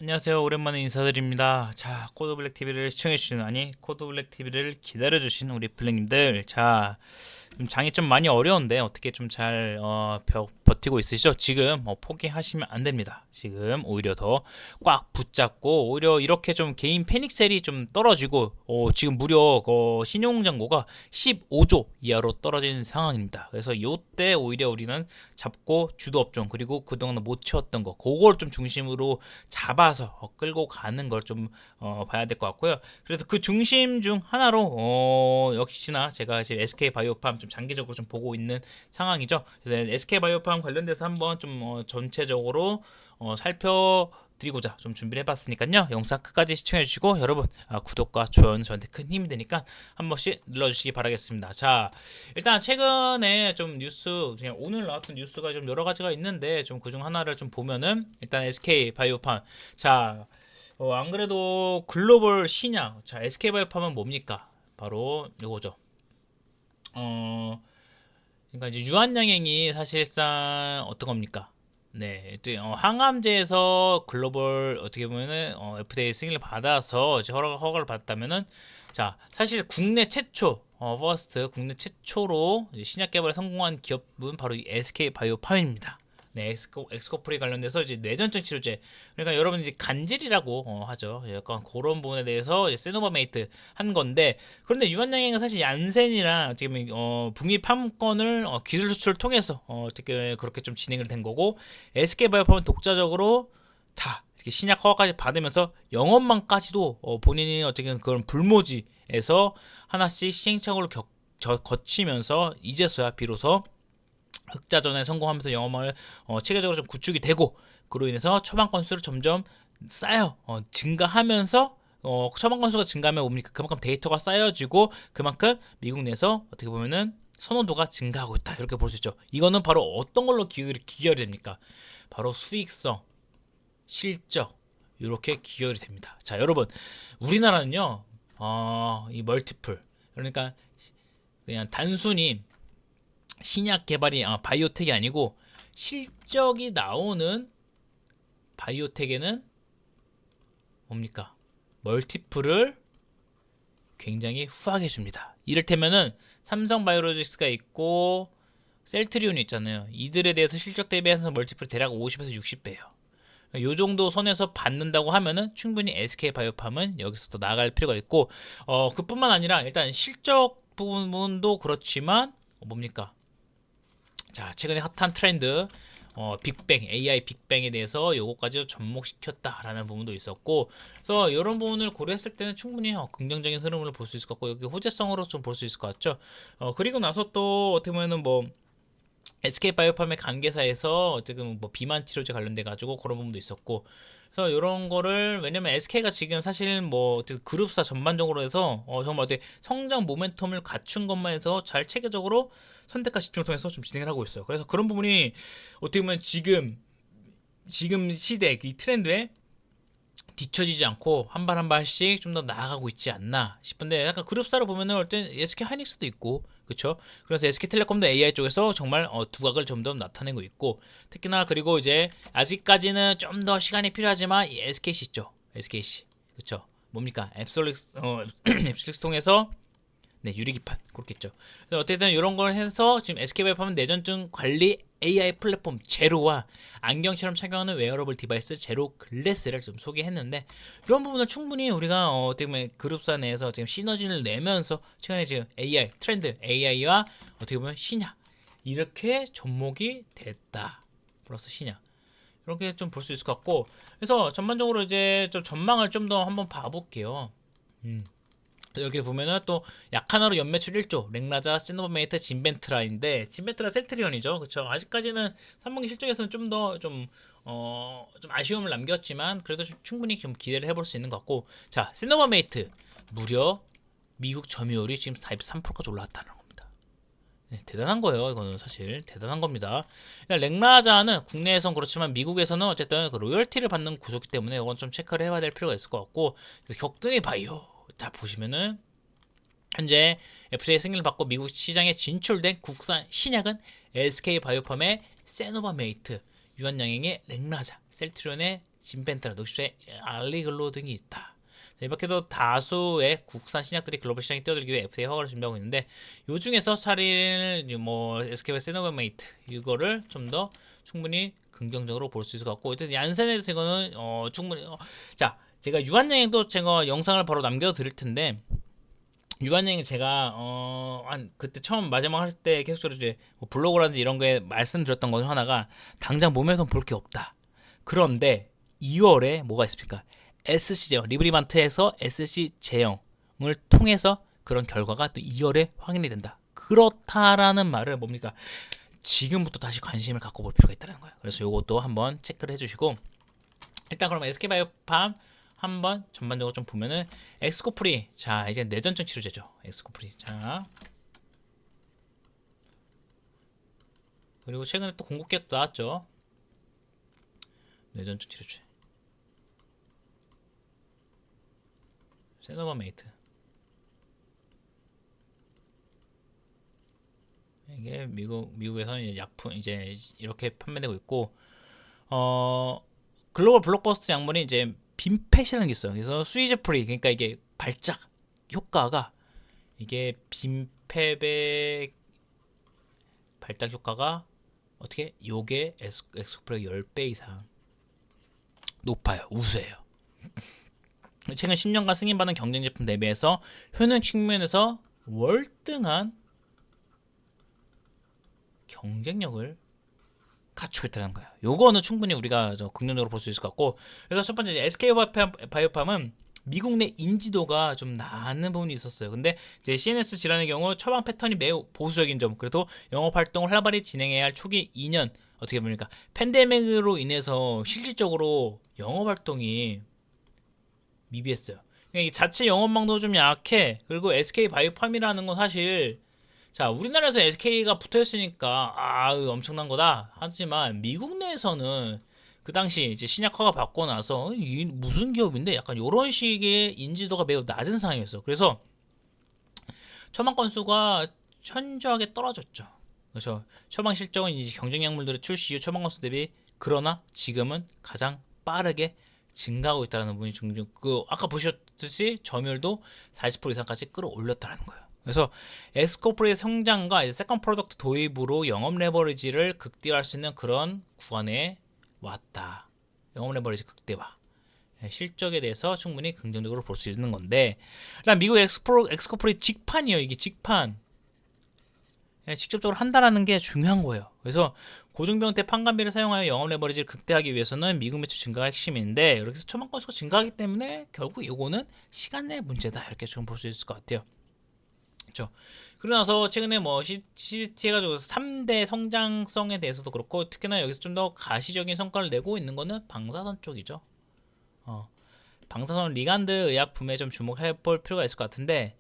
안녕하세요. 오랜만에 인사드립니다. 자, 코드블랙 TV를 시청해주신, 아니, 코드블랙 TV를 기다려주신 우리 블랙님들. 자, 장이 좀 많이 어려운데, 어떻게 좀 잘, 버티고 있으시죠? 지금, 포기하시면 안 됩니다. 지금, 오히려 더 꽉 붙잡고, 오히려 이렇게 좀 개인 패닉셀이 좀 떨어지고, 지금 무려, 신용잔고가 15조 이하로 떨어진 상황입니다. 그래서 요때 오히려 우리는 잡고 주도 업종, 그리고 그동안 못 채웠던 거, 그걸 좀 중심으로 잡아서 끌고 가는 걸 좀 봐야 될 것 같고요. 그래서 그 중심 중 하나로 역시나 제가 지금 SK 바이오팜 좀 장기적으로 좀 보고 있는 상황이죠. 그래서 SK 바이오팜 관련돼서 한번 좀 전체적으로 살펴드리고자 좀 준비를 해봤으니까요. 영상 끝까지 시청해주시고 여러분 구독과 좋아요는 저한테 큰 힘이 되니까 한 번씩 눌러주시기 바라겠습니다. 자, 일단 최근에 좀 뉴스, 그냥 오늘 나왔던 뉴스가 좀 여러 가지가 있는데 좀 그중 하나를 좀 보면은 일단 SK 바이오팜. 자, 안 그래도 글로벌 신약. 자, SK바이오팜은 뭡니까? 바로 요거죠. 그러니까 이제 유한양행이 사실상 어떤 겁니까? 네, 항암제에서 글로벌 어떻게 보면은 FDA 승인을 받아서 이제 허가를 받았다면은 자, 사실 국내 최초 퍼스트 국내 최초로 신약 개발에 성공한 기업은 바로 이 SK 바이오팜입니다. 네, 엑스코프리 관련돼서 이제 뇌전증 치료제. 그러니까 여러분 이제 간질이라고 하죠. 약간 그런 부분에 대해서 세노바메이트 한 건데, 그런데 유한양행은 사실 얀센이랑 어떻게 보면 북미 팜권을 기술 수출을 통해서 어떻게 그렇게 좀 진행을 된 거고, SK바이오팜은 독자적으로 다 이렇게 신약 허가까지 받으면서 영업만까지도 본인이 어떻게 그런 불모지에서 하나씩 시행착오를 거치면서 이제서야 비로소 흑자전에 성공하면서 영업을 체계적으로 좀 구축이 되고, 그로 인해서 처방 건수를 점점 쌓여 증가하면서 처방 건수가 증가하면 뭡니까? 그만큼 데이터가 쌓여지고 그만큼 미국 내에서 어떻게 보면은 선호도가 증가하고 있다, 이렇게 볼 수 있죠. 이거는 바로 어떤 걸로 기결이 됩니까? 바로 수익성, 실적, 이렇게 기결이 됩니다. 자, 여러분, 우리나라는요, 이 멀티플, 그러니까 그냥 단순히 신약 개발이 바이오텍이 아니고 실적이 나오는 바이오텍에는 뭡니까? 멀티플을 굉장히 후하게 줍니다. 이를테면은 삼성바이오로직스가 있고 셀트리온이 있잖아요. 이들에 대해서 실적 대비해서 멀티플 대략 50에서 60배예요. 요 정도 선에서 받는다고 하면은 충분히 SK바이오팜은 여기서 더 나아갈 필요가 있고, 그뿐만 아니라 일단 실적 부분도 그렇지만 뭡니까? 자, 최근에 핫한 트렌드 빅뱅, AI 빅뱅에 대해서 요거까지 접목시켰다라는 부분도 있었고, 그래서 이런 부분을 고려했을 때는 충분히 긍정적인 흐름을 볼 수 있을 것 같고, 여기 호재성으로 좀 볼 수 있을 것 같죠. 그리고 나서 또 어떻게 보면은 뭐 SK바이오팜의 관계사에서 어쨌든 뭐 비만 치료제 관련돼 가지고 그런 부분도 있었고, 그래서 이런 거를, 왜냐면 SK가 지금 사실 뭐 그룹사 전반적으로 해서 정말 어떻게 성장 모멘텀을 갖춘 것만 해서 잘 체계적으로 선택과 집중을 통해서 좀 진행을 하고 있어요. 그래서 그런 부분이 어떻게 보면 지금 시대 이 트렌드에 뒤처지지 않고 한 발 한 발씩 좀 더 나아가고 있지 않나 싶은데, 약간 그룹사로 보면은 어떤 SK 하이닉스도 있고, 그렇죠? 그래서 SK텔레콤도 AI 쪽에서 정말 두각을 좀 더 나타내고 있고, 특히나 그리고 이제 아직까지는 좀 더 시간이 필요하지만 이 SKC 있죠, SKC, 그렇죠? 뭡니까? 앱솔릭스 통해서 네, 유리기판 그렇겠죠. 어쨌든 이런 걸 해서 지금 SK바이오팜은 내전증 관리 AI 플랫폼 제로와 안경처럼 착용하는 웨어러블 디바이스 제로 글래스를 좀 소개했는데, 이런 부분은 충분히 우리가 어떻게 보면 그룹사 내에서 지금 시너지를 내면서 최근에 지금 AI 트렌드, AI와 어떻게 보면 신약, 이렇게 접목이 됐다. 플러스 신약, 이렇게 좀 볼 수 있을 것 같고, 그래서 전반적으로 이제 좀 전망을 좀 더 한번 봐볼게요. 여기 보면은 또 약하나로 연매출 1조 렉라자, 시노바메이트, 진벤트라인데, 진벤트라 셀트리온이죠, 그쵸? 아직까지는 3분기 실적에서는 좀 더 좀 아쉬움을 남겼지만 그래도 충분히 좀 기대를 해볼 수 있는 것 같고, 자, 시노바메이트 무려 미국 점유율이 지금 43%까지 올라왔다는 겁니다. 네, 대단한 거예요. 이거는 사실 대단한 겁니다. 렉라자는 국내에선 그렇지만 미국에서는 어쨌든 그 로열티를 받는 구조기 때문에 이건 좀 체크를 해봐야 될 필요가 있을 것 같고, 격등의 바이오, 자 보시면은 현재 FDA 승인을 받고 미국 시장에 진출된 국산 신약은 SK 바이오팜의 세노바메이트, 유한양행의 렉라자, 셀트리온의 신펜트라, 녹십제, 알리글로 등이 있다. 이 밖에도 다수의 국산 신약들이 글로벌 시장에 뛰어들기 위해 FDA 허가를 준비하고 있는데 이 중에서 차릴 뭐 SK와 세노바메이트 이거를 좀 더 충분히 긍정적으로 볼 수 있을 것 같고, 어쨌든 얀센에 대해서 이거는 충분히 자, 제가 유한양행도 제가 영상을 바로 남겨드릴 텐데, 유한양행 제가 한 그때 처음 마지막 할 때 계속적으로 이제 뭐 블로그라든지 이런 거에 말씀드렸던 것 중 하나가 당장 몸에서 볼 게 없다. 그런데 2월에 뭐가 있습니까? SC 제형, 리브리만트에서 SC 제형을 통해서 그런 결과가 또 2월에 확인이 된다. 그렇다라는 말은 뭡니까? 지금부터 다시 관심을 갖고 볼 필요가 있다는 거예요. 그래서 이것도 한번 체크를 해주시고, 일단 그러면 SK바이오팜 한번 전반적으로 좀 보면은 엑스코프리, 자 이제 뇌전증 치료제죠. 엑스코프리. 자 그리고 최근에 또 공급계획 나왔죠. 뇌전증 치료제 세노바메이트. 이게 미국에서는 이제 약품 이제 이렇게 판매되고 있고, 글로벌 블록버스터 약물이 이제 빈펫이라는 게 있어요. 그래서 스위즈프리, 그러니까 이게 발작 효과가, 이게 빈펫의 발작 효과가 어떻게 요게 엑스코프리 10배 이상 높아요. 우수해요. 최근 10년간 승인받은 경쟁 제품 대비해서 효능 측면에서 월등한 경쟁력을 갖추고 있다는 거예요. 요거는 충분히 우리가 긍정적으로 볼 수 있을 것 같고, 그래서 첫 번째 SK 바이오팜은 미국 내 인지도가 좀 낮은 부분이 있었어요. 근데 이제 CNS 질환의 경우 처방 패턴이 매우 보수적인 점, 그래도 영업 활동을 활발히 진행해야 할 초기 2년, 어떻게 보니까 팬데믹으로 인해서 실질적으로 영업 활동이 미비했어요. 그러니까 자체 영업망도 좀 약해. 그리고 SK 바이오팜이라는 건 사실, 자 우리나라에서 SK가 붙어있으니까 엄청난 거다 하지만, 미국 내에서는 그 당시 이제 신약 허가 받고 나서 이 무슨 기업인데 약간 이런 식의 인지도가 매우 낮은 상황이었어. 그래서 처방 건수가 현저하게 떨어졌죠. 그래서 처방 실적은 이제 경쟁 약물들의 출시 이후 처방 건수 대비, 그러나 지금은 가장 빠르게 증가하고 있다는 부분이 중요. 그 아까 보셨듯이 점유율도 40% 이상까지 끌어올렸다는 거예요. 그래서 엑스코프리의 성장과 이제 세컨 프로덕트 도입으로 영업 레버리지를 극대화할 수 있는 그런 구간에 왔다. 영업 레버리지 극대화. 실적에 대해서 충분히 긍정적으로 볼 수 있는 건데, 일단 미국 엑스코프리 직판이에요. 이게 직판. 직접적으로 한다라는 게 중요한 거예요. 그래서 고증병태 판관비를 사용하여 영업 레버리지를 극대화하기 위해서는 미국 매출 증가가 핵심인데, 이렇게 해서 처방 건수가 증가하기 때문에 결국 이거는 시간 내 문제다, 이렇게 좀 볼 수 있을 것 같아요. 그렇죠. 그러고 나서 최근에 뭐 CCT 해가지고 3대 성장성에 대해서도 그렇고, 특히나 여기서 좀 더 가시적인 성과를 내고 있는 거는 방사선 쪽이죠. 방사선 리간드 의약품에 좀 주목해 볼 필요가 있을 것 같은데,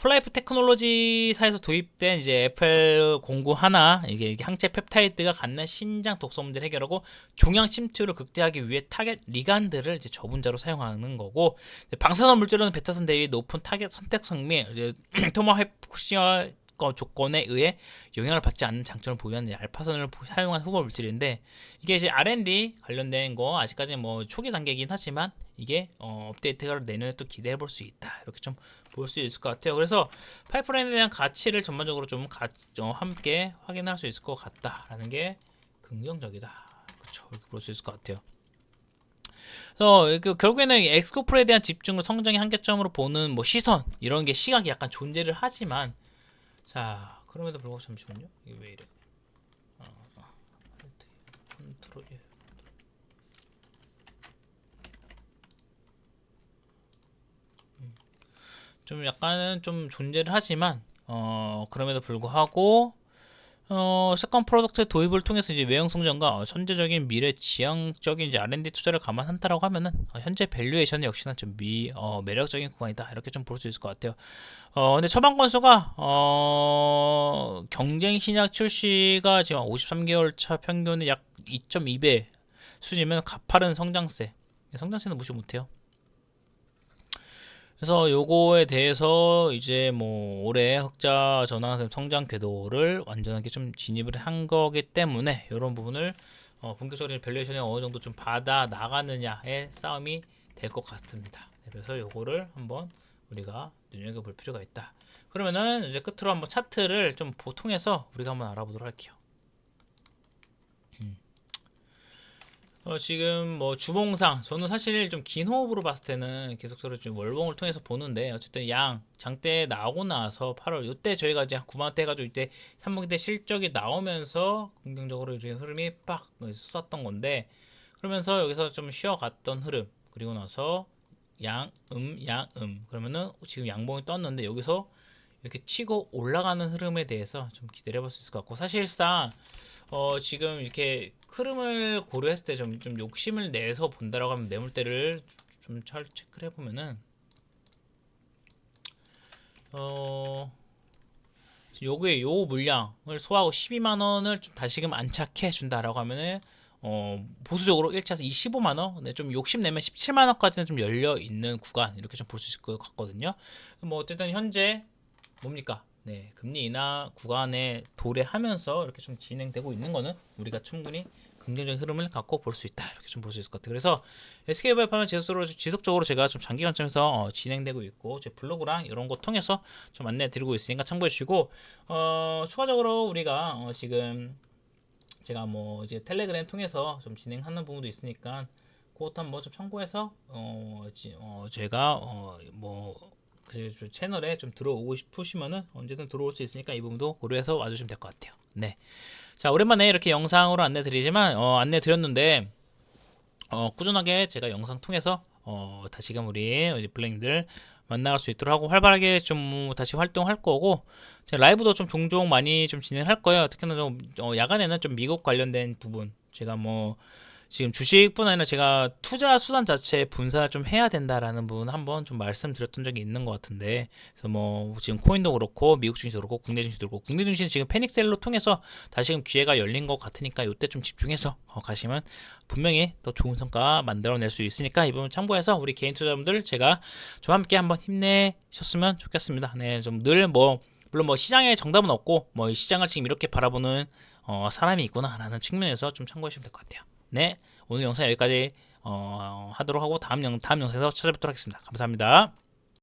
플라이프 테크놀로지사에서 도입된 이제 FL09 하나, 이게 항체 펩타이드가 갖는 신장 독성 문제를 해결하고 종양 침투를 극대화하기 위해 타겟 리간드를 이제 저분자로 사용하는 거고, 방사선 물질로는 베타선 대비 높은 타겟 선택성 및 토모하이포시아 조건에 의해 영향을 받지 않는 장점을 보유하는 알파선을 사용한 후보 물질인데, 이게 이제 R&D 관련된 거 아직까지는 뭐 초기 단계이긴 하지만, 이게 업데이트가 내년에 또 기대해 볼 수 있다, 이렇게 좀 볼 수 있을 것 같아요. 그래서 파이프라인에 대한 가치를 전반적으로 좀 함께 확인할 수 있을 것 같다라는 게 긍정적이다. 그렇죠. 이렇게 볼 수 있을 것 같아요. 그래서 결국에는 엑스코프리에 대한 집중을 성장의 한계점으로 보는 뭐 시선, 이런 게 시각이 약간 존재를 하지만, 자 그럼에도 불구하고, 잠시만요. 이게 왜 이래? 컨트롤 좀 약간은 좀 존재를 하지만, 그럼에도 불구하고 세컨 프로덕트의 도입을 통해서 이제 외형 성장과 선제적인 미래 지향적인 이제 R&D 투자를 감안한다라고 하면은, 현재 밸류에이션 역시나 좀 매력적인 구간이다, 이렇게 좀 볼 수 있을 것 같아요. 근데 처방 건수가 경쟁 신약 출시가 지금 53개월 차 평균의 약 2.2배 수준이면 가파른 성장세는 무시 못해요. 그래서 요거에 대해서 이제 뭐 올해 흑자 전환 성장 궤도를 완전하게 좀 진입을 한 거기 때문에, 이런 부분을 본격적인 밸류에이션이 어느 정도 좀 받아 나가느냐의 싸움이 될 것 같습니다. 네, 그래서 요거를 한번 우리가 눈여겨볼 필요가 있다. 그러면은 이제 끝으로 한번 차트를 좀 보통해서 우리가 한번 알아보도록 할게요. 지금 뭐 주봉상 저는 사실 좀 긴 호흡으로 봤을 때는 계속적으로 좀 월봉을 통해서 보는데 어쨌든 양 장대 나오고 나서 8월 이때 저희가 이제 9만원대 해가지고 이때 3분기 때 실적이 나오면서 긍정적으로 이제 흐름이 빡 쏟았던 건데 그러면서 여기서 좀 쉬어갔던 흐름 그리고 나서 그러면은 지금 양봉이 떴는데 여기서 이렇게 치고 올라가는 흐름에 대해서 좀 기다려 볼 수 있을 것 같고 사실상 지금 이렇게 흐름을 고려했을 때 좀 욕심을 내서 본다라고 하면 매물대를 좀 잘 체크를 해보면은 요게 요 물량을 소화하고 12만원을 좀 다시금 안착해 준다라고 하면은 보수적으로 1차에서 25만원 네, 좀 욕심내면 17만원까지는 좀 열려있는 구간 이렇게 좀 볼 수 있을 것 같거든요. 뭐 어쨌든 현재 뭡니까? 네, 금리 인하 구간에 도래하면서 이렇게 좀 진행되고 있는 거는 우리가 충분히 긍정적인 흐름을 갖고 볼 수 있다. 이렇게 좀 볼 수 있을 것 같아요. 그래서 SK바이오팜은 지속적으로 제가 좀 장기 관점에서 진행되고 있고 제 블로그랑 이런 거 통해서 좀 안내 드리고 있으니까 참고해 주시고 추가적으로 우리가 지금 제가 뭐 이제 텔레그램 통해서 좀 진행하는 부분도 있으니까 그것도 한번 좀 참고해서 제가 그 채널에 좀 들어오고 싶으시면은 언제든 들어올 수 있으니까 이 부분도 고려해서 와주시면 될 것 같아요. 네. 자, 오랜만에 이렇게 영상으로 안내 드리지만 안내 드렸는데 꾸준하게 제가 영상 통해서 다시금 우리 블랙님들 만나갈 수 있도록 하고 활발하게 좀 다시 활동할 거고 제가 라이브도 좀 종종 많이 좀 진행할 거예요. 특히나 좀 야간에는 좀 미국 관련된 부분 제가 뭐 지금 주식뿐 아니라 제가 투자 수단 자체 분산을 좀 해야 된다라는 부분 한번 좀 말씀드렸던 적이 있는 것 같은데 그래서 뭐 지금 코인도 그렇고 미국 증시도 그렇고 국내 증시도 그렇고 국내 증시는 지금 패닉셀로 통해서 다시금 기회가 열린 것 같으니까 이때 좀 집중해서 가시면 분명히 더 좋은 성과 만들어낼 수 있으니까 이 부분 참고해서 우리 개인 투자자분들 제가 좀 함께 한번 힘내셨으면 좋겠습니다. 네, 좀 늘 뭐 물론 뭐 시장에 정답은 없고 뭐 시장을 지금 이렇게 바라보는 사람이 있구나라는 측면에서 좀 참고하시면 될 것 같아요. 네, 오늘 영상 여기까지 하도록 하고 다음 영상에서 찾아뵙도록 하겠습니다. 감사합니다.